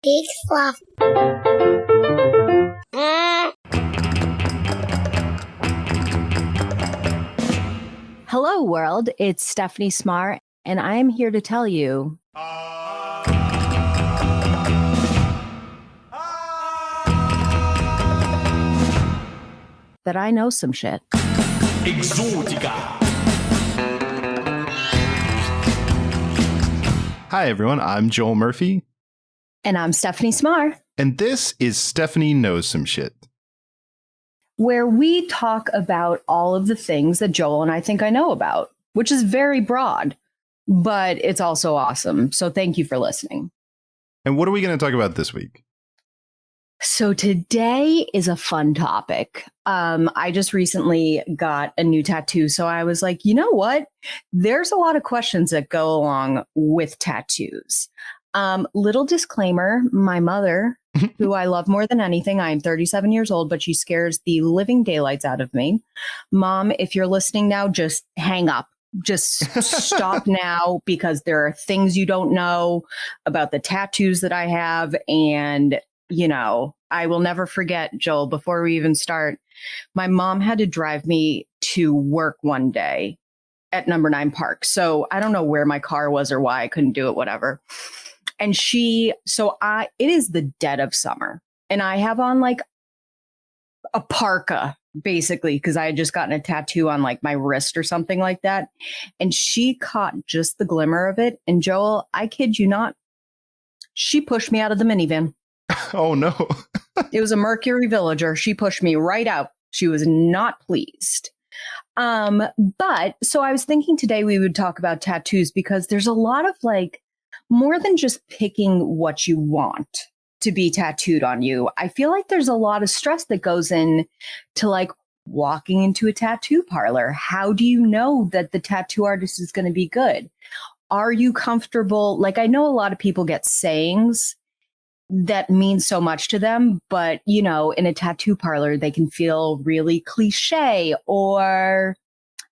Big fluff. Hello, world. It's Stephanie Cmar, and I am here to tell you that I know some shit. Exotica. Hi, everyone. I'm Joel Murphy. And I'm Stephanie Cmar. And this is Stephanie Knows Some Shit, where we talk about all of the things that Joel and I think I know about, which is very broad, but it's also awesome. So thank you for listening. And what are we going to talk about this week? So today is a fun topic. I just recently got a new tattoo. So I was like, you know what? There's a lot of questions that go along with tattoos. Little disclaimer, my mother, who I love more than anything, I'm 37 years old, but she scares the living daylights out of me. Mom, if you're listening now, just hang up. Just stop now, because there are things you don't know about the tattoos that I have. And, you know, I will never forget, Joel, before we even start, my mom had to drive me to work one day at number 9 Park. So I don't know where my car was or why I couldn't do it, whatever. And it is the dead of summer, and I have on like a parka, basically, because I had just gotten a tattoo on like my wrist or something like that. And she caught just the glimmer of it. And Joel, I kid you not, she pushed me out of the minivan. Oh, no. It was a Mercury Villager. She pushed me right out. She was not pleased. But so I was thinking today we would talk about tattoos, because there's a lot of like, more than just picking what you want to be tattooed on you. I feel like there's a lot of stress that goes in to like walking into a tattoo parlor. How do you know that the tattoo artist is going to be good? Are you comfortable? Like, I know a lot of people get sayings that mean so much to them, but you know, in a tattoo parlor, they can feel really cliche or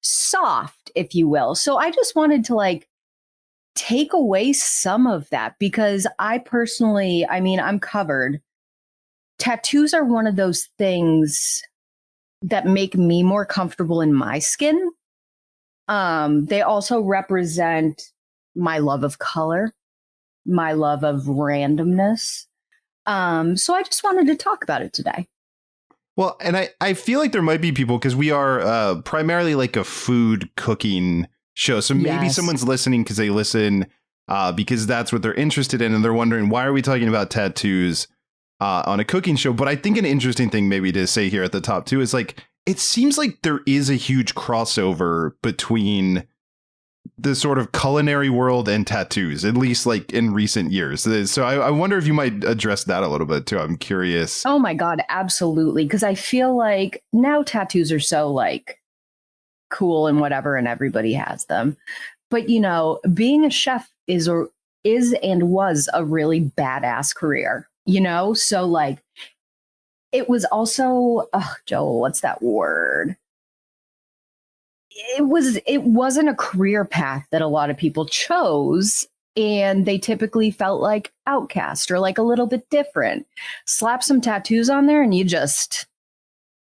soft, if you will. So I just wanted to like take away some of that, because I personally, I mean, I'm covered. Tattoos are one of those things that make me more comfortable in my skin. They also represent my love of color, my love of randomness. So I just wanted to talk about it today. Well, and I feel like there might be people, because we are primarily like a food cooking show. So maybe Yes. someone's listening because they listen because that's what they're interested in. And they're wondering, why are we talking about tattoos on a cooking show? But I think an interesting thing maybe to say here at the top, too, is like, it seems like there is a huge crossover between the sort of culinary world and tattoos, at least like in recent years. So I wonder if you might address that a little bit, too. I'm curious. Oh, my God. Absolutely. Because I feel like now tattoos are so like cool and whatever, and everybody has them. But, you know, being a chef is and was a really badass career, you know? So like, it was also, Joel, what's that word? It wasn't a career path that a lot of people chose, and they typically felt like outcast or like a little bit different. Slap some tattoos on there and you just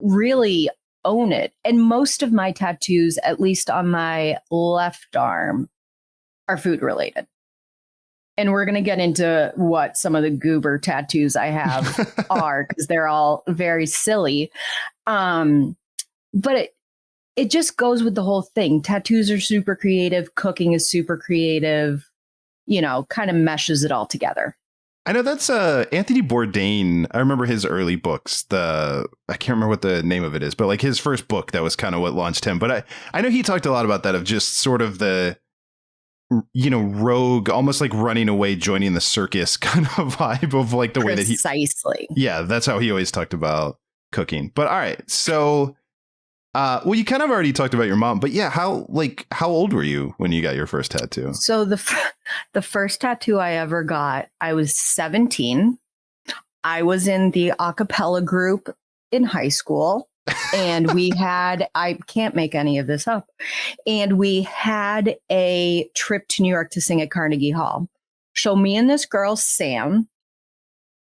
really own it. And most of my tattoos, at least on my left arm, are food related. And we're going to get into what some of the goober tattoos I have are, because they're all very silly. But it just goes with the whole thing. Tattoos are super creative. Cooking is super creative, you know, kind of meshes it all together. I know that's Anthony Bourdain. I remember his early books. I can't remember what the name of it is, but like his first book, that was kind of what launched him. But I know he talked a lot about that, of just sort of the, you know, rogue, almost like running away, joining the circus kind of vibe of like the way that he. Precisely. Yeah, that's how he always talked about cooking. But all right. So, well, you kind of already talked about your mom, but yeah, how old were you when you got your first tattoo? So the first tattoo I ever got, I was 17. I was in the a cappella group in high school, and we had, I can't make any of this up, and we had a trip to New York to sing at Carnegie Hall. So me and this girl, Sam,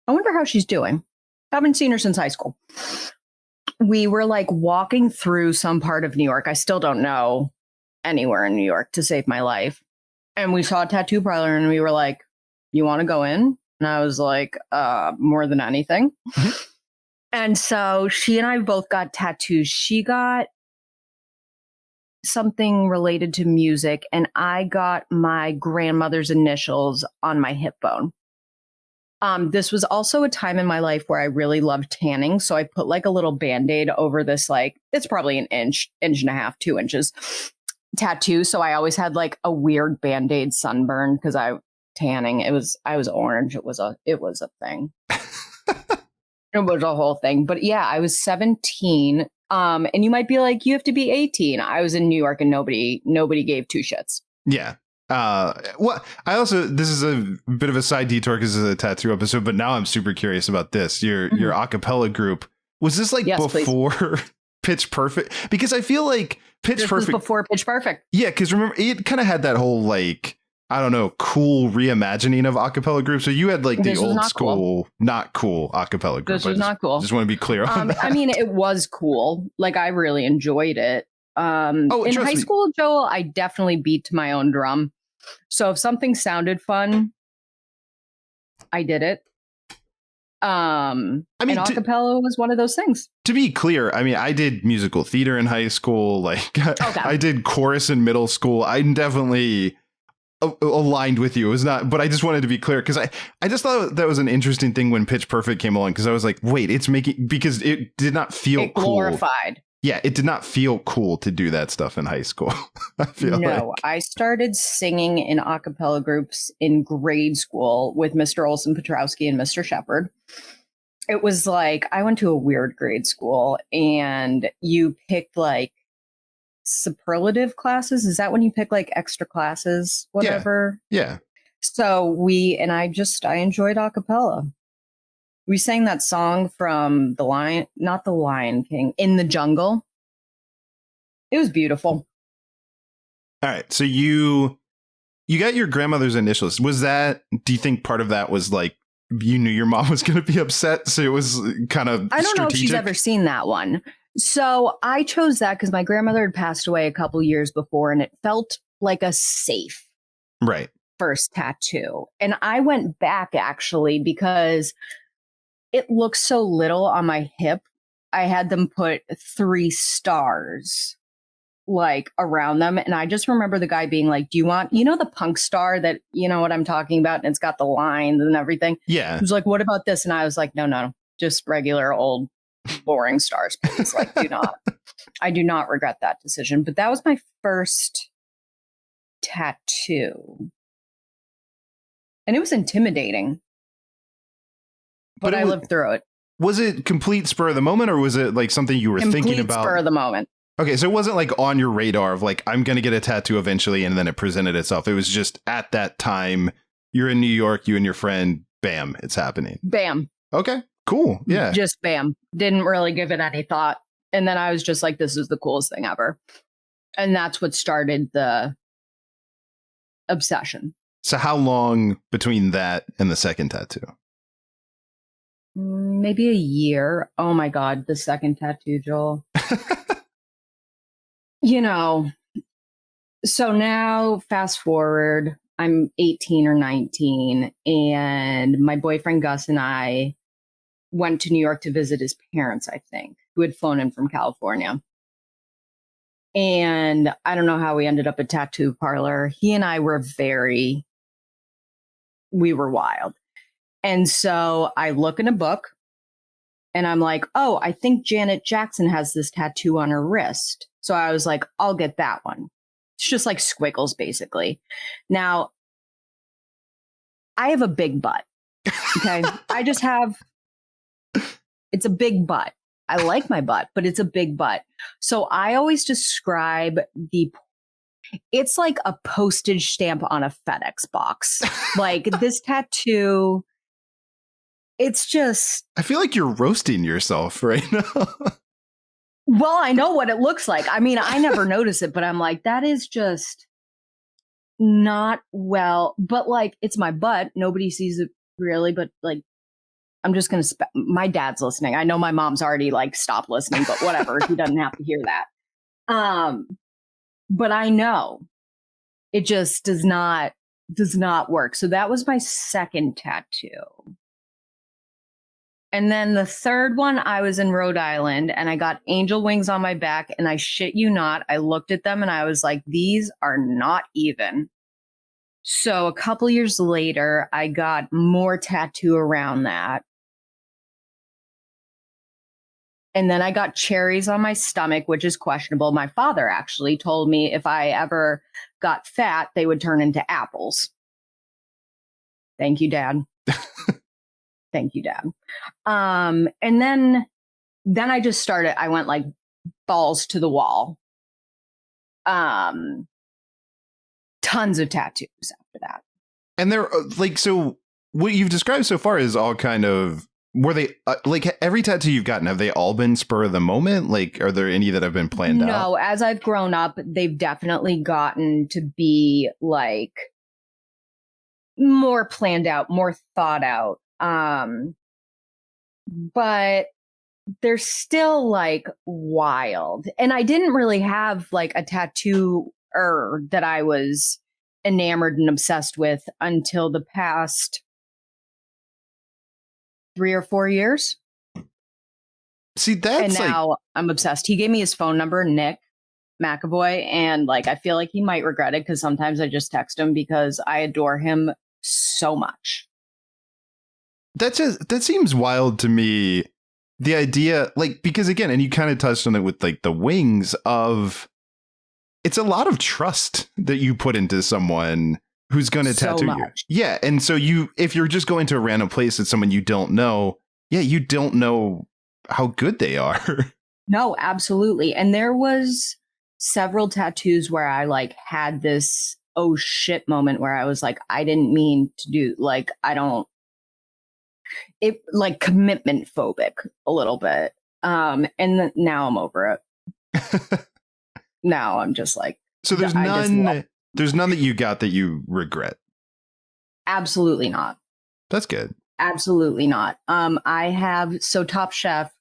I wonder how she's doing. Haven't seen her since high school. We were like walking through some part of New York. I still don't know anywhere in New York to save my life. And we saw a tattoo parlor and we were like, you want to go in? And I was like, more than anything. And so she and I both got tattoos. She got something related to music, and I got my grandmother's initials on my hip bone. This was also a time in my life where I really loved tanning. So I put like a little Band-Aid over this, like, it's probably an inch and a half, 2 inches tattoo. So I always had like a weird Band-Aid sunburn because I was orange. It was a thing. It was a whole thing. But yeah, I was 17. And you might be like, you have to be 18. I was in New York and nobody gave two shits. Yeah. Well, this is a bit of a side detour because it's a tattoo episode, but now I'm super curious about this. Your a cappella group. Was this like before Pitch Perfect? Because I feel like Pitch Perfect was before Pitch Perfect. Yeah, because remember, it kind of had that whole like, I don't know, cool reimagining of a cappella groups. So you had like the old school, not cool a cappella group. This was not cool. Just want to be clear on that. I mean, it was cool. Like, I really enjoyed it. In high school, Joel, I definitely beat to my own drum. So if something sounded fun, I did it. I mean, and acapella was one of those things. To be clear, I mean, I did musical theater in high school. Like, I did chorus in middle school. I'm definitely aligned with you. It was not, but I just wanted to be clear because I just thought that was an interesting thing when Pitch Perfect came along, because I was like, wait, it's making, because it did not feel glorified. Yeah, it did not feel cool to do that stuff in high school. I started singing in a cappella groups in grade school with Mr. Olson Petrowski and Mr. Shepard. It was like, I went to a weird grade school and you picked like superlative classes. Is that when you pick like extra classes, whatever? Yeah. So I enjoyed a cappella. We sang that song from not the Lion King, In the Jungle. It was beautiful. All right. So you got your grandmother's initials. Was that, do you think part of that was like, you knew your mom was going to be upset, so it was kind of I don't strategic? know if she's ever seen that one. So I chose that because my grandmother had passed away a couple years before, and it felt like a safe first tattoo. And I went back actually because it looks so little on my hip. I had them put 3 stars like around them. And I just remember the guy being like, do you want, the punk star that, you know what I'm talking about? And it's got the lines and everything. Yeah. He was like, what about this? And I was like, no, just regular old boring stars, please. Like, I do not regret that decision. But that was my first tattoo. And it was intimidating. But I lived through it. Was it complete spur of the moment, or was it like something you were thinking about? Spur of the moment. Okay, so it wasn't like on your radar of like, I'm going to get a tattoo eventually, and then it presented itself. It was just at that time, you're in New York, you and your friend, bam, it's happening. Bam. Okay, cool. Yeah. Just bam. Didn't really give it any thought. And then I was just like, this is the coolest thing ever. And that's what started the obsession. So how long between that and the second tattoo? Maybe a year. Oh my God, the second tattoo, Joel. So now fast forward, I'm 18 or 19, and my boyfriend Gus and I went to New York to visit his parents, I think, who had flown in from California. And I don't know how we ended up at tattoo parlor. He and I were we were wild. And so I look in a book and I'm like, oh, I think Janet Jackson has this tattoo on her wrist. So I was like, I'll get that one. It's just like squiggles, basically. Now, I have a big butt. Okay. It's a big butt. I like my butt, but it's a big butt. So I always describe it's like a postage stamp on a FedEx box. Like this tattoo, it's just... I feel like you're roasting yourself right now. Well, I know what it looks like. I mean, I never notice it, but I'm like, that is just not well. But like, it's my butt. Nobody sees it really, but like, I'm just going to, my dad's listening. I know my mom's already like stopped listening, but whatever. He doesn't have to hear that. But I know it just does not work. So that was my second tattoo. And then the third one, I was in Rhode Island and I got angel wings on my back, and I shit you not, I looked at them and I was like, these are not even. So a couple years later, I got more tattoo around that. And then I got cherries on my stomach, which is questionable. My father actually told me if I ever got fat, they would turn into apples. Thank you, Dad. Thank you, Dad. And then I just started, I went like balls to the wall. Tons of tattoos after that. And they're like, so what you've described so far is all kind of, were they like every tattoo you've gotten, have they all been spur of the moment? Like, are there any that have been planned out? No, as I've grown up, they've definitely gotten to be like more planned out, more thought out. But they're still like wild. And I didn't really have like a tattoo that I was enamored and obsessed with until the past 3 or 4 years. See, that's and now I'm obsessed. He gave me his phone number, Nick McAvoy, and like I feel like he might regret it because sometimes I just text him because I adore him so much. That seems wild to me. The idea, like, because again, and you kind of touched on it with like the wings of, it's a lot of trust that you put into someone who's going to tattoo you. Yeah. And so if you're just going to a random place at someone you don't know, you don't know how good they are. No, absolutely. And there was several tattoos where I like had this oh shit moment where I was like, I didn't mean to do, like, it like commitment phobic a little bit. And now I'm over it. Now I'm just like, so there's none that you got that you regret. Absolutely not. That's good. Absolutely not. I have, so Top Chef,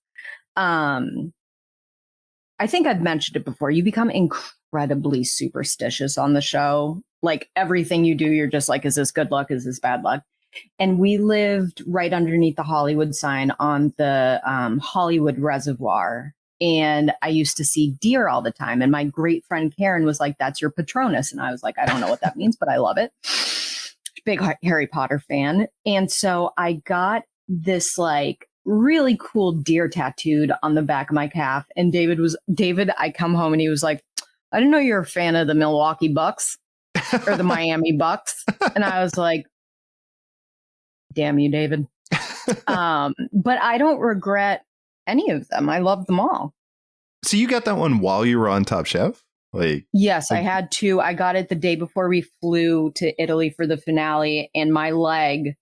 I think I've mentioned it before. You become incredibly superstitious on the show. Like everything you do, you're just like, is this good luck? Is this bad luck? And we lived right underneath the Hollywood sign on the Hollywood Reservoir. And I used to see deer all the time. And my great friend Karen was like, that's your Patronus. And I was like, I don't know what that means, but I love it. Big Harry Potter fan. And so I got this like really cool deer tattooed on the back of my calf. And David, I come home and he was like, I didn't know you're a fan of the Milwaukee Bucks or the Miami Bucks. And I was like, damn you, David. But I don't regret any of them. I love them all. So you got that one while you were on Top Chef? Yes, I had to. I got it the day before we flew to Italy for the finale, and my leg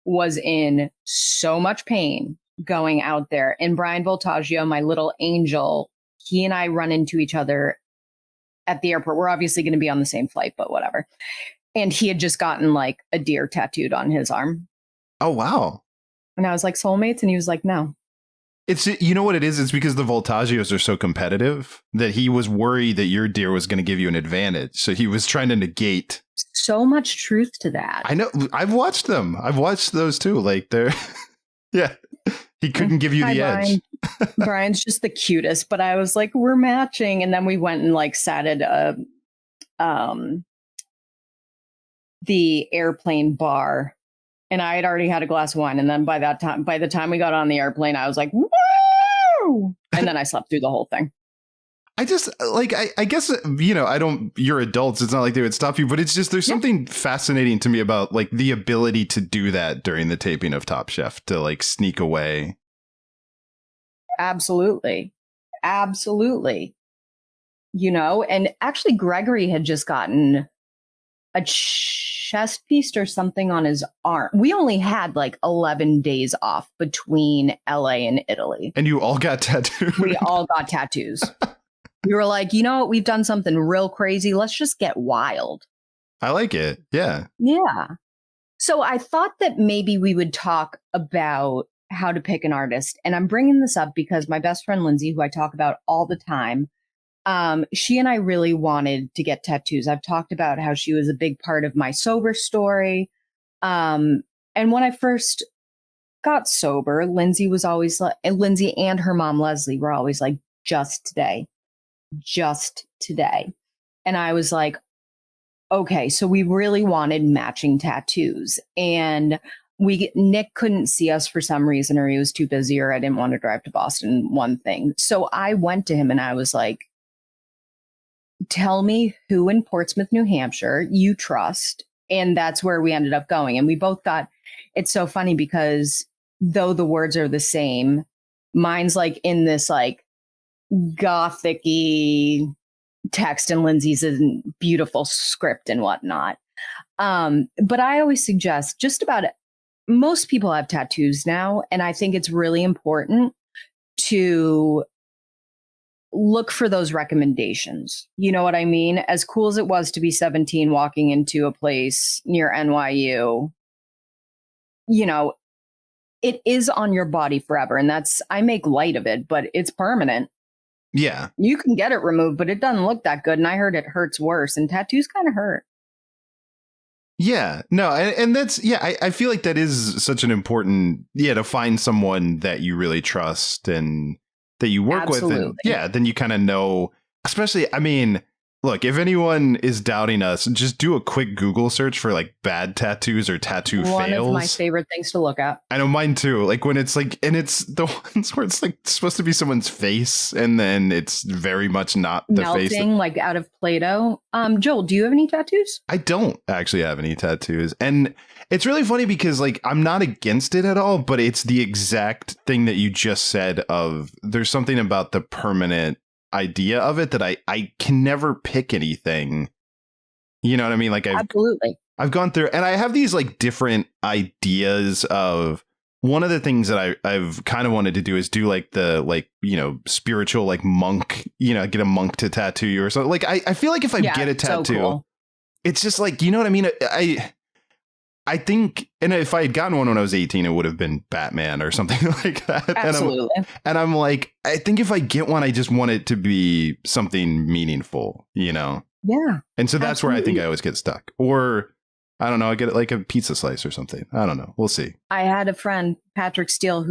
was in so much pain going out there. And Brian Voltaggio, my little angel, he and I run into each other at the airport. We're obviously going to be on the same flight, but whatever. And he had just gotten like a deer tattooed on his arm. Oh, wow. And I was like, soulmates? And he was like, no. It's, you know what it is? It's because the Voltaggios are so competitive that he was worried that your deer was going to give you an advantage. So he was trying to negate. So much truth to that. I know. I've watched them. I've watched those too. Like they're, yeah. He couldn't give you the edge. Brian's just the cutest, but I was like, we're matching. And then we went and like sat at the airplane bar. And I had already had a glass of wine. And then by the time we got on the airplane, I was like, woo! And then I slept through the whole thing. I just like, I guess, you're adults. It's not like they would stop you, but it's just, there's something fascinating to me about like the ability to do that during the taping of Top Chef, to like sneak away. Absolutely. Absolutely. And actually Gregory had just gotten a chest piece or something on his arm. We only had like 11 days off between LA and Italy. And you all got tattooed. We all got tattoos. We were like, you know what? We've done something real crazy. Let's just get wild. I like it. Yeah. Yeah. So I thought that maybe we would talk about how to pick an artist. And I'm bringing this up because my best friend, Lindsay, who I talk about all the time, she and I really wanted to get tattoos. I've talked about how she was a big part of my sober story. And when I first got sober, Lindsay was always like, Lindsay and her mom, Leslie, were always like, just today. And I was like, okay, so we really wanted matching tattoos. And Nick couldn't see us for some reason, or he was too busy, or I didn't want to drive to Boston, one thing. So I went to him and I was like, tell me who in Portsmouth, New Hampshire you trust. And that's where we ended up going. And we both got, it's so funny because though the words are the same, mine's like in this like gothic-y text and Lindsay's a beautiful script and whatnot. But I always suggest just about it. Most people have tattoos now. And I think it's really important to look for those recommendations. You know what I mean? As cool as it was to be 17 walking into a place near NYU, you know, it is on your body forever. And I make light of it, but it's permanent. Yeah. You can get it removed, but it doesn't look that good. And I heard it hurts worse, and tattoos kind of hurt. Yeah, no, and that's, yeah, I feel like that is such an important, to find someone that you really trust and that you work with. And then you kind of know, especially, I mean, look, if anyone is doubting us, just do a quick Google search for like bad tattoos or tattoo fails. One of my favorite things to look at. I know, mine too. Like when it's like, and it's the ones where it's like supposed to be someone's face and then it's very much not the face. Melting like out of Play-Doh. Joel, do you have any tattoos? I don't actually have any tattoos. And it's really funny because like I'm not against it at all, but it's the exact thing that you just said of there's something about the permanent idea of it that I can never pick anything. You know what I mean? Like I've gone through and I have these like different ideas of one of the things that I've kind of wanted to do is do like the like, spiritual like monk, get a monk to tattoo you or something. Like I feel like if I get a tattoo, so cool. It's just like, you know what I mean? I think, and if I had gotten one when I was 18, it would have been Batman or something like that. Absolutely. And I'm like, I think if I get one, I just want it to be something meaningful, Yeah. And so that's where I think I always get stuck. Or, I don't know, I get it like a pizza slice or something. I don't know. We'll see. I had a friend, Patrick Steele,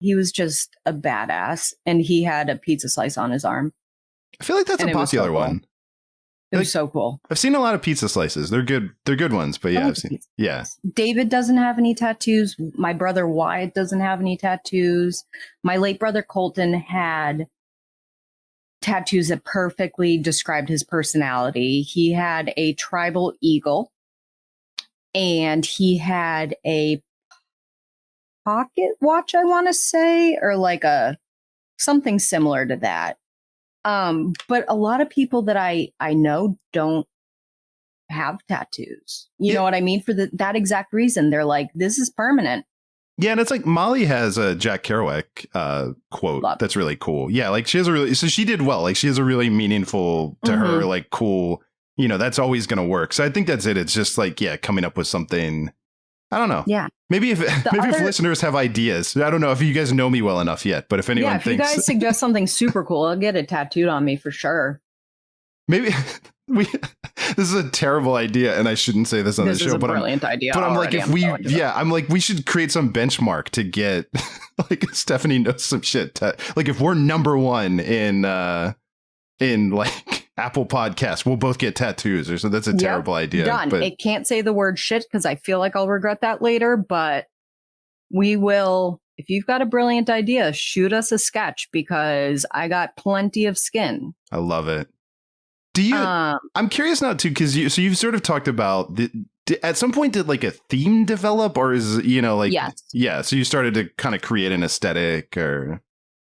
he was just a badass, and he had a pizza slice on his arm. I feel like that's a popular one. It was so cool. I've seen a lot of pizza slices. They're good. They're good ones. But yeah, I've seen. Yeah. David doesn't have any tattoos. My brother Wyatt doesn't have any tattoos. My late brother Colton had tattoos that perfectly described his personality. He had a tribal eagle, and he had a pocket watch, I want to say, or like something similar to that. But a lot of people that I know don't have tattoos. You know what I mean? For that exact reason. They're like, this is permanent. Yeah, and it's like Molly has a Jack Kerouac quote that's really cool. Yeah, like so she did well. Like she has a really meaningful to her, like cool, that's always going to work. So I think that's it. It's just like, coming up with something. I don't know. Yeah. Maybe if listeners have ideas, I don't know if you guys know me well enough yet, but if anyone thinks, you guys suggest something super cool, I'll get it tattooed on me for sure. Maybe this is a terrible idea, and I shouldn't say this on the show. This is a brilliant idea. But I'm like, I'm like, we should create some benchmark to get like Stephanie knows some shit. Like if we're number one in like Apple Podcasts, we'll both get tattoos. Or so that's a terrible idea. Done. But it can't say the word shit because I feel like I'll regret that later. But we will. If you've got a brilliant idea, shoot us a sketch because I got plenty of skin. I love it. Do you? I'm curious now too, because you've sort of talked about at some point did like a theme develop, or is yes. Yeah. So you started to kind of create an aesthetic, or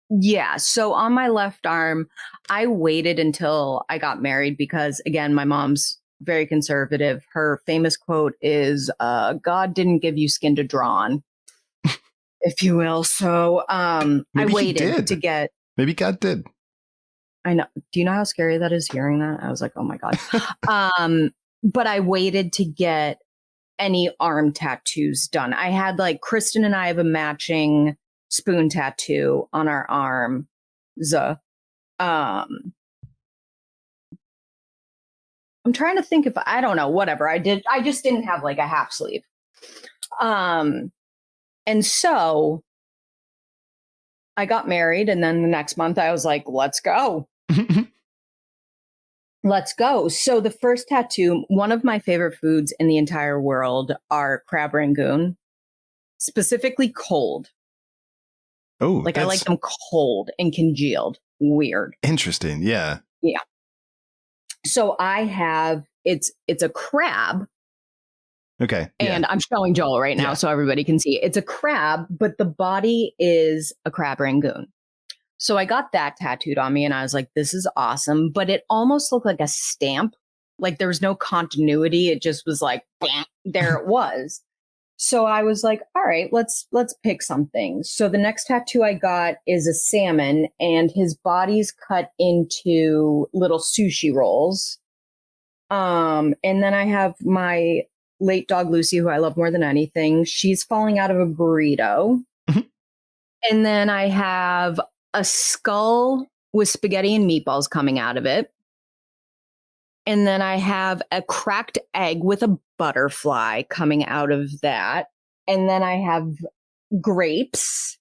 yeah. So on my left arm, I waited until I got married because again, my mom's very conservative. Her famous quote is, "God didn't give you skin to draw on," if you will. So I waited to get. Maybe God did. I know. Do you know how scary that is hearing that? I was like, oh my God. But I waited to get any arm tattoos done. I had like Kristen and I have a matching spoon tattoo on our arm. I'm trying to think if I don't know, whatever I did. I just didn't have like a half sleeve. And so I got married, and then the next month I was like, let's go. Let's go. So the first tattoo, one of my favorite foods in the entire world are crab rangoon, specifically cold. Oh, like I like them cold and congealed. Weird. Interesting. Yeah. Yeah. So I have, it's a crab. Okay. And I'm showing Joel right now so everybody can see. It's a crab, but the body is a crab rangoon. So I got that tattooed on me and I was like, this is awesome. But it almost looked like a stamp. Like there was no continuity. It just was like, bam, there it was. So I was like, all right, let's pick something. So the next tattoo I got is a salmon, and his body's cut into little sushi rolls. And then I have my late dog Lucy, who I love more than anything. She's falling out of a burrito. And then I have a skull with spaghetti and meatballs coming out of it. And then I have a cracked egg with a butterfly coming out of that. And then I have grapes,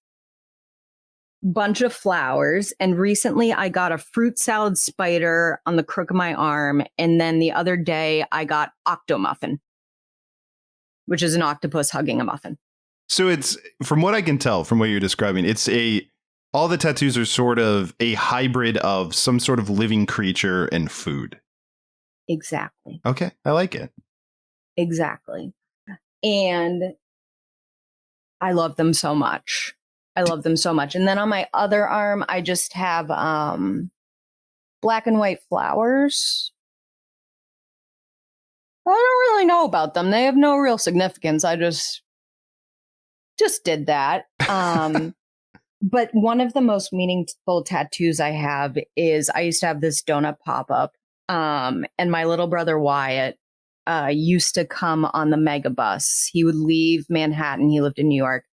bunch of flowers. And recently I got a fruit salad spider on the crook of my arm. And then the other day I got octomuffin, which is an octopus hugging a muffin. So it's, from what I can tell from what you're describing, all the tattoos are sort of a hybrid of some sort of living creature and food. Exactly. Okay. I like it. Exactly. And I love them so much. I love them so much. And then on my other arm, I just have black and white flowers. I don't really know about them. They have no real significance. I just did that. But one of the most meaningful tattoos I have is I used to have this donut pop-up. And my little brother Wyatt used to come on the mega bus. He would leave Manhattan. He lived in New York.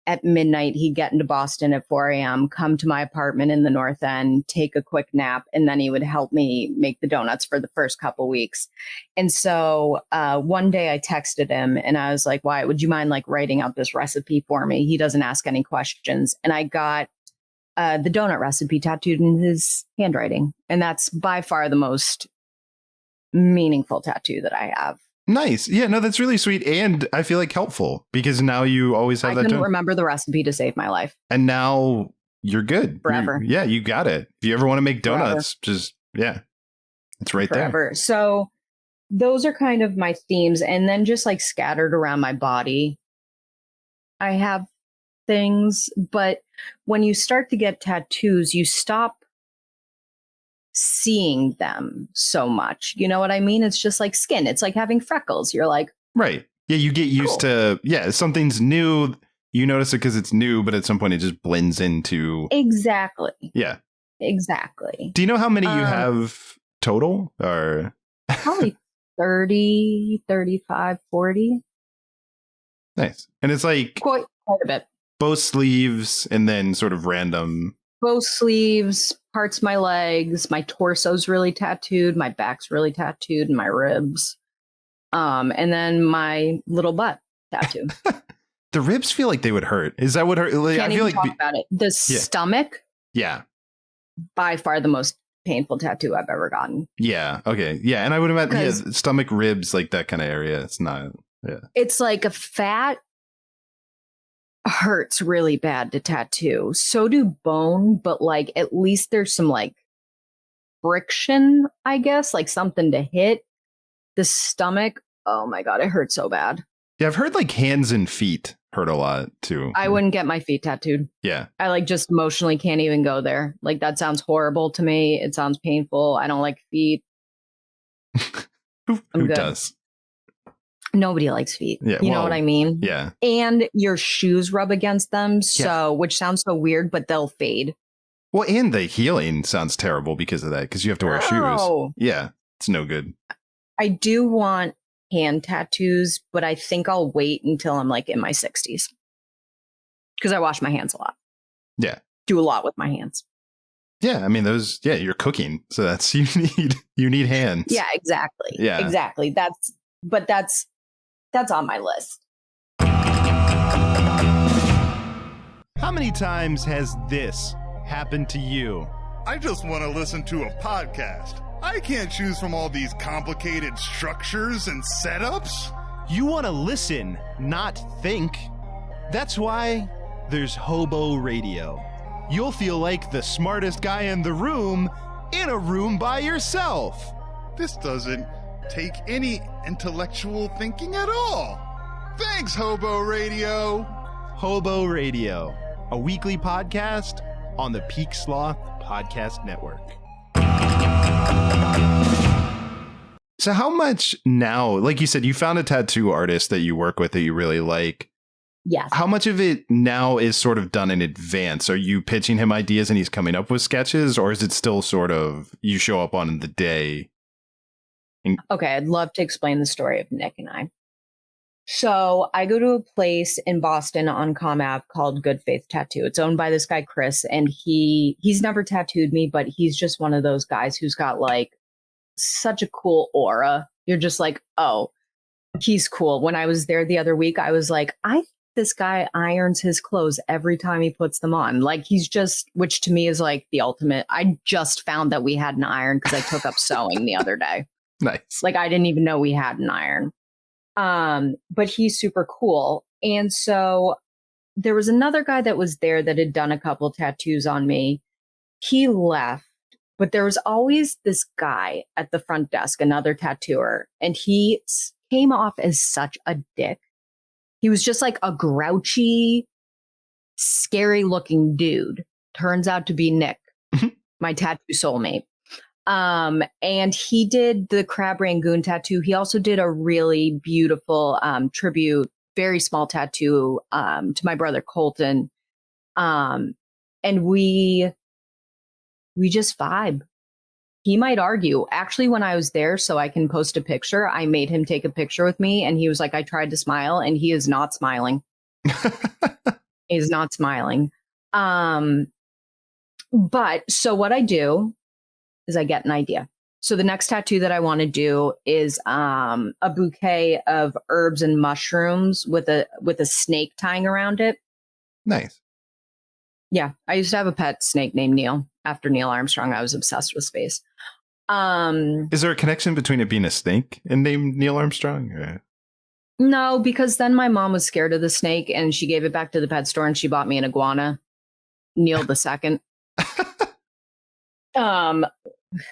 At midnight, he'd get into Boston at 4 a.m., come to my apartment in the North End, take a quick nap, and then he would help me make the donuts for the first couple weeks. And so one day I texted him and I was like, Wyatt, would you mind like writing out this recipe for me? He doesn't ask any questions. And I got the donut recipe tattooed in his handwriting. And that's by far the most meaningful tattoo that I have. Nice. Yeah, no, that's really sweet. And I feel like helpful because now you always have that. I couldn't remember the recipe to save my life. And now you're good. Forever. You got it. If you ever want to make donuts, it's right Forever. there. So those are kind of my themes. And then just like scattered around my body, I have things. But when you start to get tattoos, you stop seeing them so much. You know what I mean? It's just like skin. It's like having freckles. You're like, right. Yeah, you get used to, something's new. You notice it because it's new, but at some point it just blends into. Exactly. Yeah. Exactly. Do you know how many you have total? Or probably 30, 35, 40. Nice. And it's like quite a bit. Both sleeves and then sort of random. Both sleeves, parts of my legs, my torso's really tattooed, my back's really tattooed, and my ribs. And then my little butt tattoo. The ribs feel like they would hurt. Is that what hurt? Like, Can't I feel even like talk about it. The stomach. Yeah. By far the most painful tattoo I've ever gotten. Yeah. Okay. Yeah. And I would imagine stomach, ribs, like that kind of area. It's not. Yeah. It's like a fat hurts really bad to tattoo. So do bone, but like at least there's some like friction, I guess, like something to hit. The stomach, oh my God, it hurts so bad. Yeah, I've heard like hands and feet hurt a lot too. I wouldn't get my feet tattooed. Yeah. I like just emotionally can't even go there. Like that sounds horrible to me. It sounds painful. I don't like feet. Who does? Nobody likes feet. Yeah, you know what I mean? Yeah. And your shoes rub against them. So, which sounds so weird, but they'll fade. Well, and the healing sounds terrible because of that, because you have to wear shoes. Yeah. It's no good. I do want hand tattoos, but I think I'll wait until I'm like in my 60s because I wash my hands a lot. Yeah. Do a lot with my hands. Yeah, I mean you're cooking. So that's you need hands. Yeah, exactly. Yeah. Exactly. That's on my list. How many times has this happened to you? I just want to listen to a podcast. I can't choose from all these complicated structures and setups. You want to listen, not think. That's why there's Hobo Radio. You'll feel like the smartest guy in the room in a room by yourself. This doesn't take any intellectual thinking at all. Thanks, Hobo Radio. Hobo Radio, a weekly podcast on the Peak Sloth Podcast Network. So how much now, like you said, you found a tattoo artist that you work with that you really like. Yes. How much of it now is sort of done in advance? Are you pitching him ideas and he's coming up with sketches, or is it still sort of you show up on the day? Okay, I'd love to explain the story of Nick and I. So I go to a place in Boston on Comm Ave called Good Faith Tattoo. It's owned by this guy, Chris, and he's never tattooed me, but he's just one of those guys who's got like such a cool aura. You're just like, oh, he's cool. When I was there the other week, I was like, this guy irons his clothes every time he puts them on. Like he's just, which to me is like the ultimate. I just found that we had an iron because I took up sewing the other day. Nice. Like I didn't even know we had an iron. But he's super cool. And so there was another guy that was there that had done a couple tattoos on me. He left, but there was always this guy at the front desk, another tattooer, and he came off as such a dick. He was just like a grouchy, scary looking dude. Turns out to be Nick, my tattoo soulmate. And he did the crab rangoon tattoo. He also did a really beautiful tribute, very small tattoo to my brother Colton. And we just vibe. He might argue. Actually, when I was there, so I can post a picture, I made him take a picture with me. And he was like, I tried to smile, and he is not smiling. He's not smiling. But so what I do is I get an idea. So the next tattoo that I want to do is a bouquet of herbs and mushrooms with a snake tying around it. Nice. Yeah, I used to have a pet snake named Neil. After Neil Armstrong, I was obsessed with space. Is there a connection between it being a snake and named Neil Armstrong? Or? No, because then my mom was scared of the snake and she gave it back to the pet store and she bought me an iguana, Neil the second.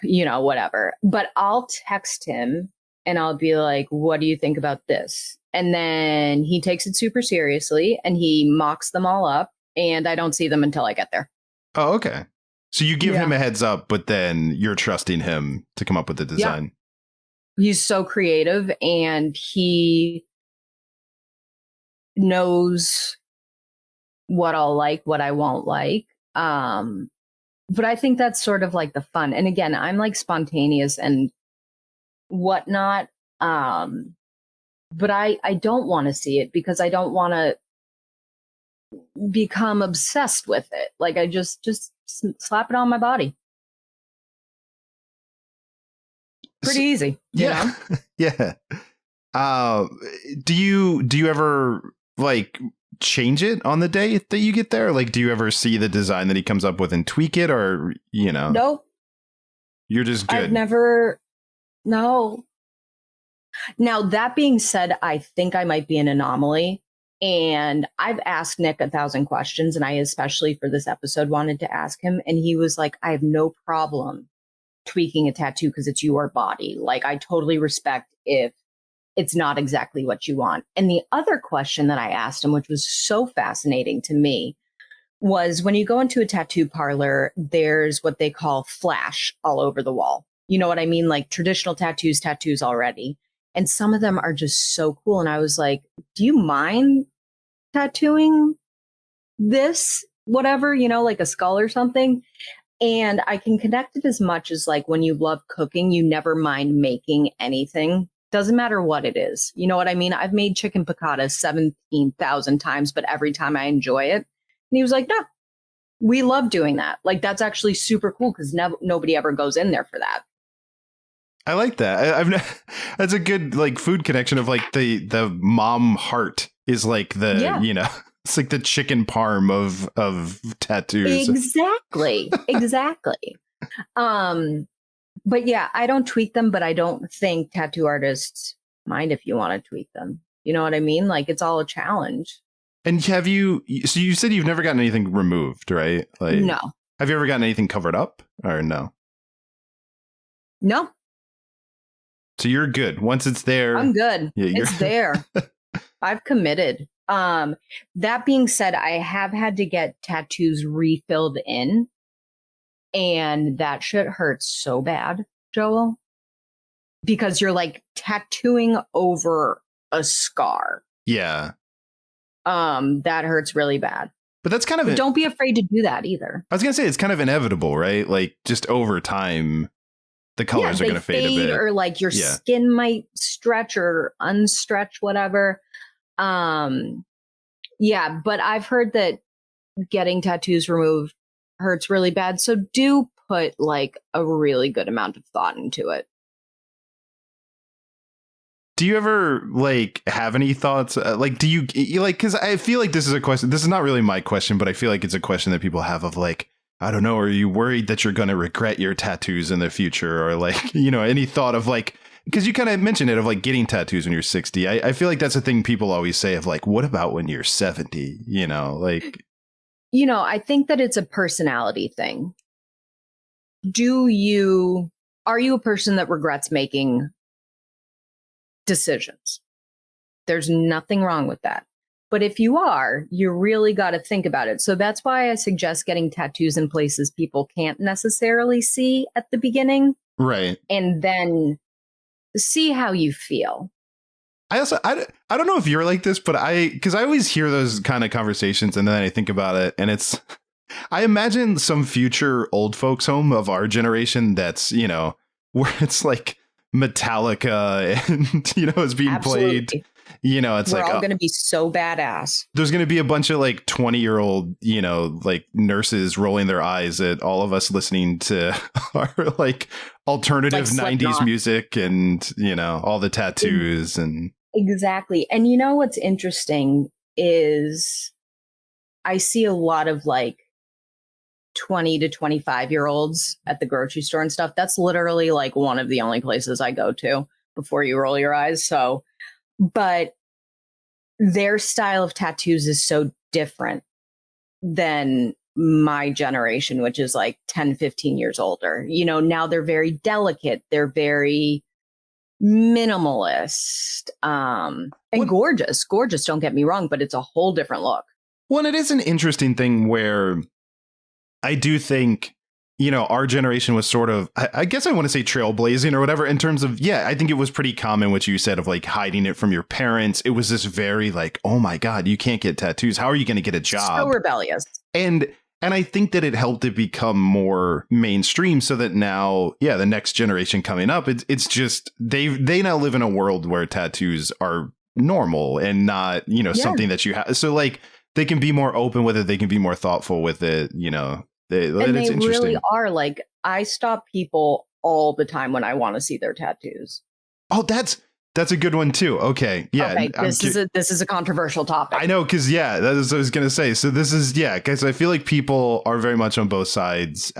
Whatever. But I'll text him and I'll be like, what do you think about this? And then he takes it super seriously and he mocks them all up and I don't see them until I get there. Oh, okay. So you give him a heads up, but then you're trusting him to come up with the design. Yeah. He's so creative and he knows what I'll like, what I won't like. But I think that's sort of like the fun. And again, I'm like spontaneous and whatnot. But I don't want to see it because I don't want to become obsessed with it. Like I just slap it on my body. Pretty easy. Yeah. Yeah. Do you ever like change it on the day that you get there? Like, do you ever see the design that he comes up with and tweak it, or Nope. You're just good. I've never. No. Now that being said, I think I might be an anomaly, and I've asked Nick 1,000 questions, and I especially for this episode wanted to ask him, and he was like, "I have no problem tweaking a tattoo because it's your body. Like, I totally respect if it's not exactly what you want." And the other question that I asked him, which was so fascinating to me, was when you go into a tattoo parlor, there's what they call flash all over the wall. You know what I mean? Like traditional tattoos already. And some of them are just so cool. And I was like, do you mind tattooing this, whatever, like a skull or something? And I can connect it as much as like when you love cooking, you never mind making anything. Doesn't matter what it is. You know what I mean? I've made chicken piccata 17,000 times, but every time I enjoy it. And he was like, no, we love doing that. Like, that's actually super cool because nobody ever goes in there for that. I like that. That's a good like food connection of like the mom heart is like the, you know, it's like the chicken parm of tattoos. Exactly. Exactly. But yeah, I don't tweak them, but I don't think tattoo artists mind if you want to tweak them. You know what I mean? Like, it's all a challenge. And so you said you've never gotten anything removed, right? Like, no. Have you ever gotten anything covered up or no? No. So you're good. Once it's there. I'm good. Yeah, it's there. I've committed. That being said, I have had to get tattoos refilled in. And that shit hurts so bad, Joel, because you're like tattooing over a scar. Yeah. That hurts really bad. But that's kind of don't be afraid to do that either. I was going to say it's kind of inevitable, right? Like just over time, the colors are going to fade a bit. Or like your skin might stretch or unstretch, whatever. Yeah, but I've heard that getting tattoos removed hurts really bad. So do put like a really good amount of thought into it. Do you ever like have any thoughts? Like, do you like, because I feel like this is a question. This is not really my question, but I feel like it's a question that people have of like, I don't know. Are you worried that you're going to regret your tattoos in the future? Or like, you know, any thought of like, because you kind of mentioned it of like getting tattoos when you're 60. I feel like that's a thing people always say of like, what about when you're 70? You know, like. You know, I think that it's a personality thing. Are you a person that regrets making decisions? There's nothing wrong with that. But if you are, you really got to think about it. So that's why I suggest getting tattoos in places people can't necessarily see at the beginning. Right. And then see how you feel. I don't know if you're like this, but because I always hear those kind of conversations and then I think about it and I imagine some future old folks home of our generation that's, you know, where it's like Metallica and, you know, it's being played, you know, we're all going to be so badass. There's going to be a bunch of like 20-year-old, you know, like nurses rolling their eyes at all of us listening to our like alternative like 90s music and, you know, all the tattoos and. Exactly. And you know what's interesting is I see a lot of like 20 to 25-year-olds at the grocery store and stuff. That's literally like one of the only places I go to before you roll your eyes. So, but their style of tattoos is so different than my generation, which is like 10, 15 years older. You know, now they're very delicate. They're very minimalist and gorgeous, don't get me wrong, but it's a whole different look. Well, it is an interesting thing where I do think, you know, our generation was sort of, I guess I want to say trailblazing or whatever in terms of, I think it was pretty common what you said of like hiding it from your parents. It was this very like, oh my God, you can't get tattoos. How are you going to get a job? So rebellious. And I think that it helped it become more mainstream so that now, the next generation coming up, it's just they now live in a world where tattoos are normal and not, you know, something that you have. So like they can be more open with it. They can be more thoughtful with it. You know, they really are. Like I stop people all the time when I want to see their tattoos. Oh, that's a good one too. Okay. Yeah. Okay. This is a controversial topic. I know. Cause that's what I was going to say. So this is, cause I feel like people are very much on both sides.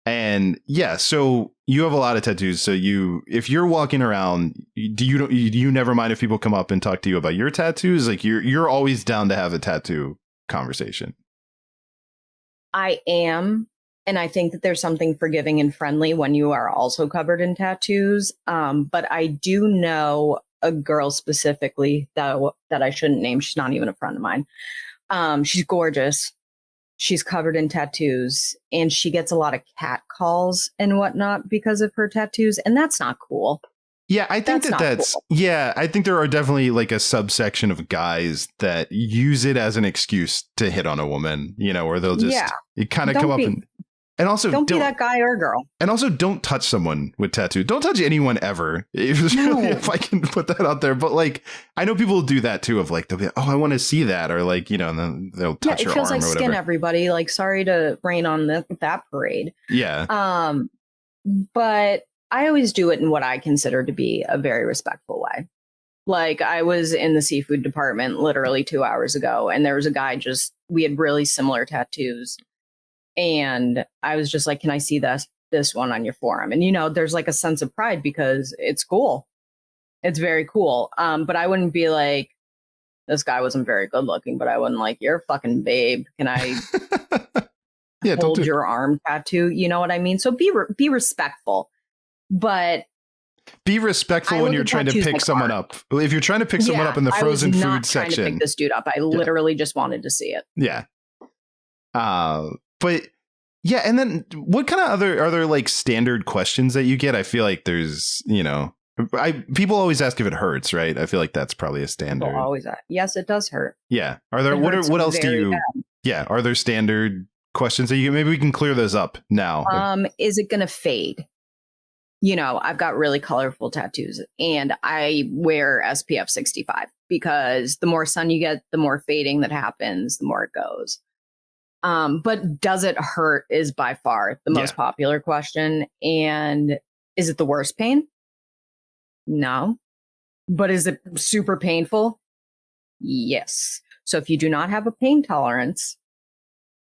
And so you have a lot of tattoos. So if you're walking around, do you never mind if people come up and talk to you about your tattoos? Like you're always down to have a tattoo conversation. I am. And I think that there's something forgiving and friendly when you are also covered in tattoos. But I do know a girl specifically that I shouldn't name. She's not even a friend of mine. She's gorgeous. She's covered in tattoos and she gets a lot of cat calls and whatnot because of her tattoos. And that's not cool. Yeah, I think that's cool. Yeah, I think there are definitely like a subsection of guys that use it as an excuse to hit on a woman, you know, where they'll just kind of come up and And also don't be that guy or girl. And also don't touch someone with tattoo. Don't touch anyone ever. If I can put that out there. But like, I know people do that too, of like, they'll be like, oh, I want to see that. Or like, you know, and then they'll touch your arm or whatever. It feels like skin, everybody. Like, sorry to rain on that parade. Yeah. But I always do it in what I consider to be a very respectful way. Like, I was in the seafood department literally 2 hours ago, and there was a guy we had really similar tattoos. And I was just like, can I see this one on your forearm? And, you know, there's like a sense of pride because it's cool. It's very cool. But I wouldn't be like, this guy wasn't very good looking, but I wouldn't like, you're a fucking babe. Can I hold your arm tattoo? You know what I mean? So be respectful. But be respectful when you're trying to pick someone up. If you're trying to pick someone up in the frozen food section. I was not trying to pick this dude up. I literally just wanted to see it. Yeah. But yeah, and then what kind of are there like standard questions that you get? I feel like there's, you know, people always ask if it hurts, right? I feel like that's probably a standard. People always ask. Yes, it does hurt. Yeah. Are there what else do you? Bad. Yeah. Are there standard questions that you maybe we can clear those up now? Is it going to fade? You know, I've got really colorful tattoos and I wear SPF 65 because the more sun you get, the more fading that happens, the more it goes. But does it hurt is by far the most popular question. And is it the worst pain? No. But is it super painful? Yes. So if you do not have a pain tolerance,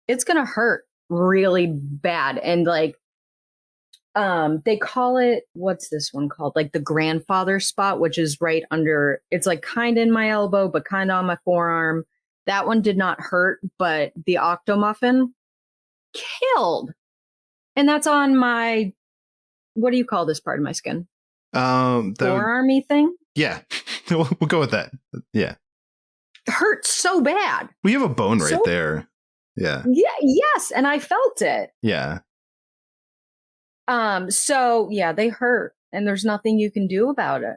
it's going to hurt really bad. And like, they call it, what's this one called? Like the grandfather spot, which is right under, it's like kind of in my elbow, but kind of on my forearm. That one did not hurt, but the octomuffin killed. And that's on my, what do you call this part of my skin? Forearmy thing? Yeah. We'll go with that. Yeah. It hurts so bad. We have a bone right there. Yeah. Yeah. Yes. And I felt it. Yeah. So yeah, they hurt and there's nothing you can do about it.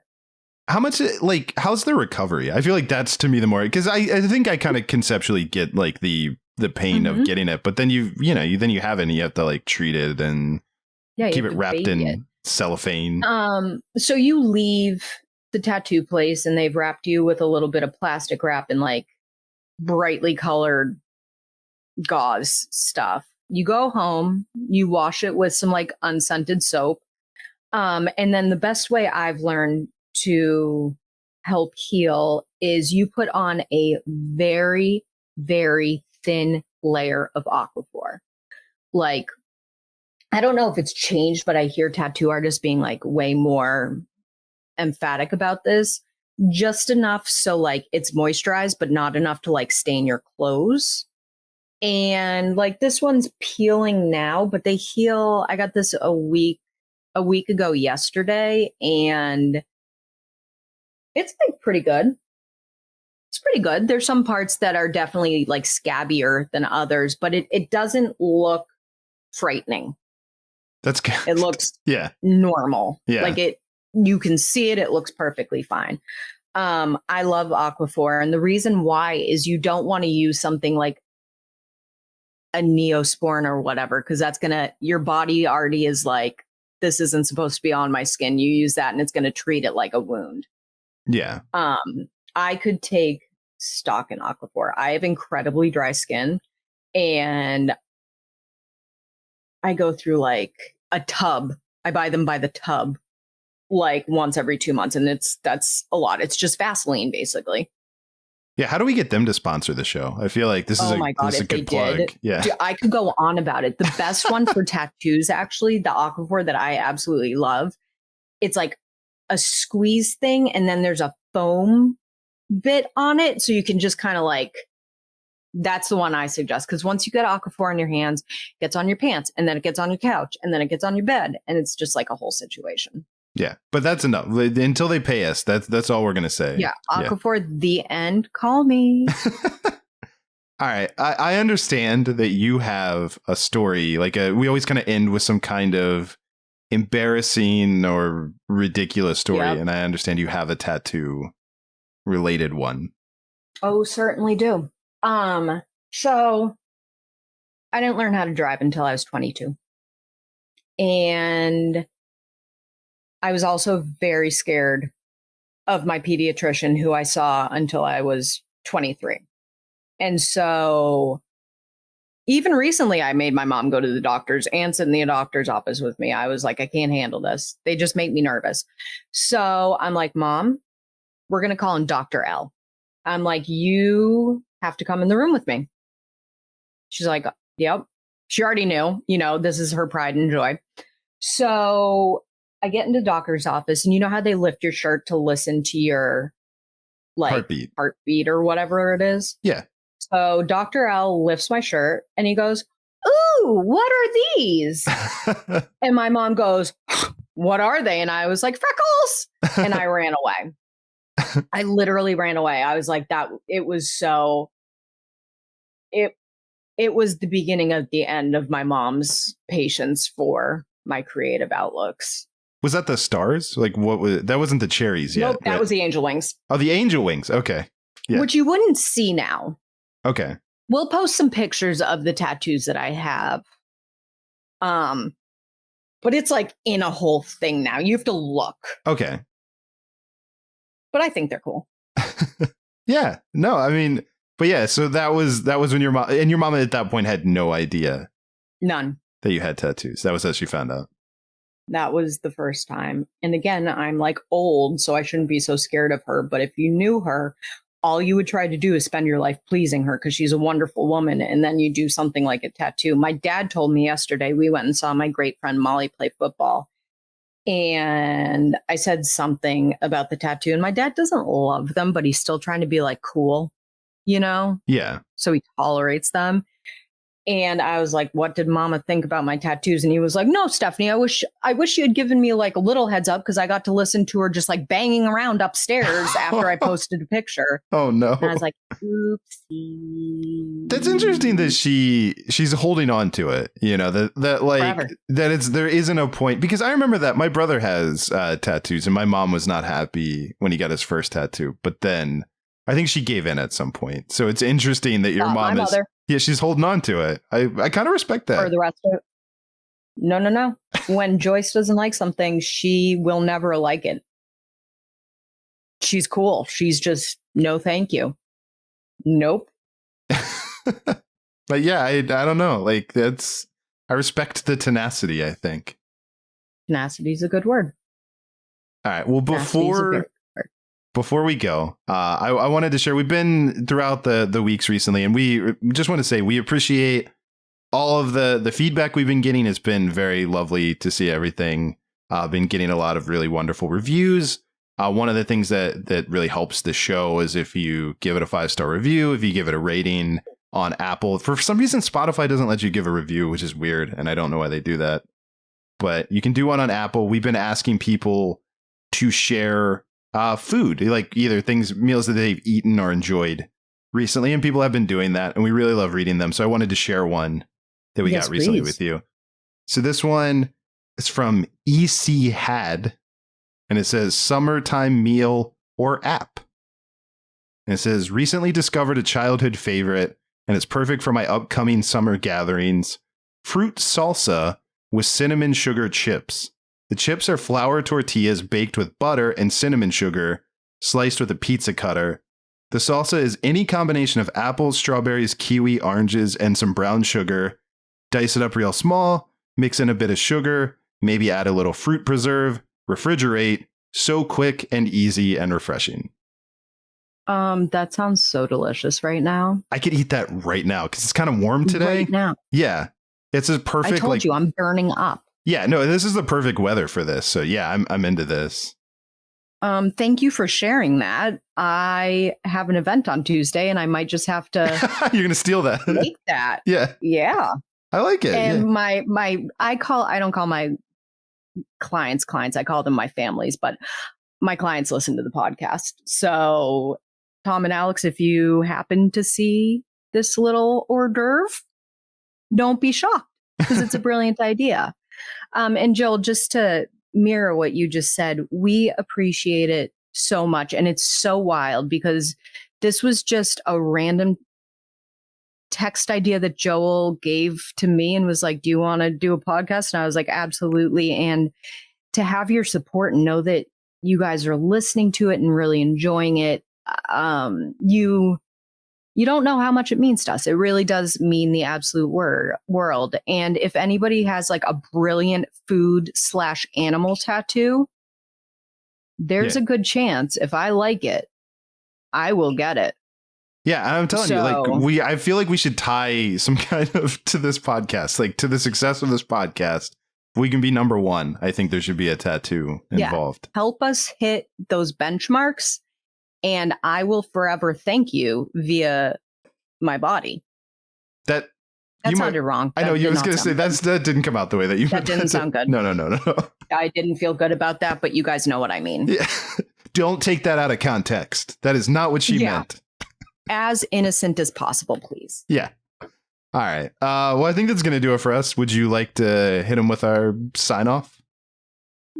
How much, like, how's the recovery? I feel like that's to me the more, because I think I kind of conceptually get like the pain of getting it, but then you have it and you have to like treat it and keep it wrapped in cellophane. So you leave the tattoo place and they've wrapped you with a little bit of plastic wrap and like brightly colored gauze stuff. You go home, you wash it with some like unscented soap. And then the best way I've learned to help heal is you put on a very, very thin layer of Aquaphor. Like, I don't know if it's changed, but I hear tattoo artists being like way more emphatic about this. Just enough so like it's moisturized, but not enough to like stain your clothes. And like this one's peeling now, but they heal. I got this a week ago yesterday, and it's like pretty good. It's pretty good. There's some parts that are definitely like scabbier than others, but it doesn't look frightening. That's good. It looks normal. Yeah. Like you can see it. It looks perfectly fine. I love Aquaphor. And the reason why is you don't want to use something like a Neosporin or whatever, because that's your body already is like, this isn't supposed to be on my skin. You use that and it's going to treat it like a wound. Yeah. I could take stock in Aquaphor. I have incredibly dry skin and I go through like a tub. I buy them by the tub like once every 2 months. And that's a lot. It's just Vaseline basically. Yeah, how do we get them to sponsor the show? I feel like this is a good plug. Yeah, dude, I could go on about it. The best one for tattoos, actually, the Aquaphor that I absolutely love. It's like a squeeze thing, and then there's a foam bit on it, so you can just kind of like. That's the one I suggest, because once you get Aquaphor in your hands, it gets on your pants, and then it gets on your couch, and then it gets on your bed, and it's just like a whole situation. Yeah, but that's enough. Until they pay us, that's all we're going to say. Yeah, Aquaphor, the end. Call me. All right. I understand that you have a story. Like we always kind of end with some kind of embarrassing or ridiculous story. Yep. And I understand you have a tattoo related one. Oh, certainly do. So I didn't learn how to drive until I was 22. And I was also very scared of my pediatrician who I saw until I was 23. And so even recently, I made my mom go to the doctors and sit in the doctor's office with me. I was like, I can't handle this. They just make me nervous. So I'm like, Mom, we're going to call him Dr. L. I'm like, you have to come in the room with me. She's like, yep. She already knew, this is her pride and joy. So I get into the doctor's office, and you know how they lift your shirt to listen to your heartbeat or whatever it is? Yeah. So Dr. L lifts my shirt and he goes, ooh, what are these? And my mom goes, what are they? And I was like, freckles. And I ran away. I literally ran away. I was like, it was the beginning of the end of my mom's patience for my creative outlooks. Was that the stars? Like, what was that? Wasn't the cherries yet? Nope, that was the angel wings. Oh, the angel wings. Okay. Yeah. Which you wouldn't see now. Okay. We'll post some pictures of the tattoos that I have. But it's like in a whole thing now. You have to look. Okay. But I think they're cool. Yeah. No, I mean, but yeah, so that was when your mom at that point had no idea. None. That you had tattoos. That was how she found out. That was the first time. And again, I'm like old, so I shouldn't be so scared of her. But if you knew her, all you would try to do is spend your life pleasing her because she's a wonderful woman. And then you do something like a tattoo. My dad told me yesterday, we went and saw my great friend Molly play football. And I said something about the tattoo. And my dad doesn't love them, but he's still trying to be like cool, Yeah. So he tolerates them. And I was like, what did Mama think about my tattoos? And he was like, no, Stephanie, I wish you had given me like a little heads up because I got to listen to her just like banging around upstairs after I posted a picture. Oh, no. And I was like, oopsie. That's interesting that she's holding on to it, that like Forever. there isn't a point, because I remember that my brother has tattoos and my mom was not happy when he got his first tattoo. But then I think she gave in at some point. So it's interesting that your mom is. Yeah, she's holding on to it. I kind of respect that. For the rest of it. No. When Joyce doesn't like something, she will never like it. She's cool. She's just, no, thank you. Nope. But yeah, I don't know. Like, I respect the tenacity, I think. Tenacity is a good word. All right. Well, before we go, I wanted to share, we've been throughout the weeks recently, and we just want to say we appreciate all of the feedback we've been getting. It's been very lovely to see everything. Been getting a lot of really wonderful reviews. One of the things that really helps the show is if you give it a 5-star review, if you give it a rating on Apple. For some reason, Spotify doesn't let you give a review, which is weird, and I don't know why they do that. But you can do one on Apple. We've been asking people to share food, like either meals that they've eaten or enjoyed recently, and people have been doing that, and we really love reading them. So I wanted to share one that we got recently with you. So this one is from EC Had, and it says summertime meal or app. And it says, recently discovered a childhood favorite, and it's perfect for my upcoming summer gatherings. Fruit salsa with cinnamon sugar chips. The chips are flour tortillas baked with butter and cinnamon sugar, sliced with a pizza cutter. The salsa is any combination of apples, strawberries, kiwi, oranges, and some brown sugar. Dice it up real small, mix in a bit of sugar, maybe add a little fruit preserve, refrigerate. So quick and easy and refreshing. That sounds so delicious right now. I could eat that right now because it's kind of warm today. Right now. Yeah. It's a perfect. I told you, I'm burning up. Yeah, no, this is the perfect weather for this. So yeah, I'm into this. Thank you for sharing that. I have an event on Tuesday and I might just have to You're gonna steal that. make that. Yeah. Yeah. I like it. And I don't call my clients, I call them my families, but my clients listen to the podcast. So Tom and Alex, if you happen to see this little hors d'oeuvre, don't be shocked because it's a brilliant idea. And Jill, just to mirror what you just said, we appreciate it so much. And it's so wild because this was just a random text idea that Joel gave to me and was like, do you want to do a podcast? And I was like, absolutely. And to have your support and know that you guys are listening to it and really enjoying it, you don't know how much it means to us. It really does mean the absolute world. And if anybody has like a brilliant food/animal tattoo, there's a good chance if I like it, I will get it. Yeah, and I'm telling you, like I feel like we should tie some kind of to this podcast, like to the success of this podcast. If we can be number one, I think there should be a tattoo involved. Help us hit those benchmarks, and I will forever thank you via my body. That sounded wrong. I know you was going to say that didn't come out the way that you. That didn't sound good. No. I didn't feel good about that, but you guys know what I mean. Yeah. Don't take that out of context. That is not what she meant. As innocent as possible, please. Yeah. All right. Well, I think that's going to do it for us. Would you like to hit them with our sign off?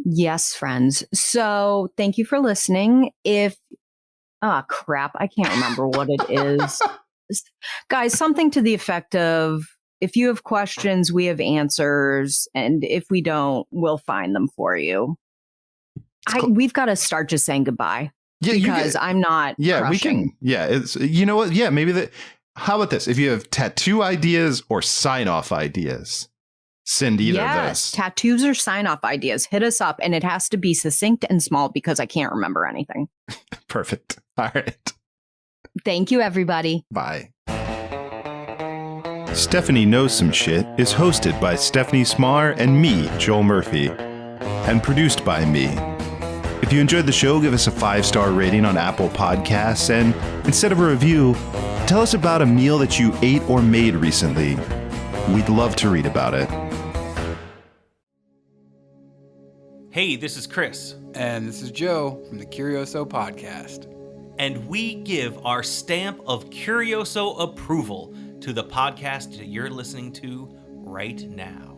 Yes, friends. So thank you for listening. Crap, I can't remember what it is. Guys, something to the effect of, if you have questions, we have answers. And if we don't, we'll find them for you. We've got to start just saying goodbye. Yeah, because I'm not. Yeah, crushing. We can. Yeah, it's, you know what? Yeah, maybe that. How about this? If you have tattoo ideas or sign off ideas, send either of those. Tattoos or sign off ideas. Hit us up, and it has to be succinct and small because I can't remember anything. Perfect. All right. Thank you, everybody. Bye. Stephanie Knows Some Shit is hosted by Stephanie Cmar and me, Joel Murphy, and produced by me. If you enjoyed the show, give us a 5-star rating on Apple Podcasts, and instead of a review, tell us about a meal that you ate or made recently. We'd love to read about it. Hey, this is Chris. And this is Joe from the Curioso Podcast. And we give our stamp of Curioso approval to the podcast that you're listening to right now.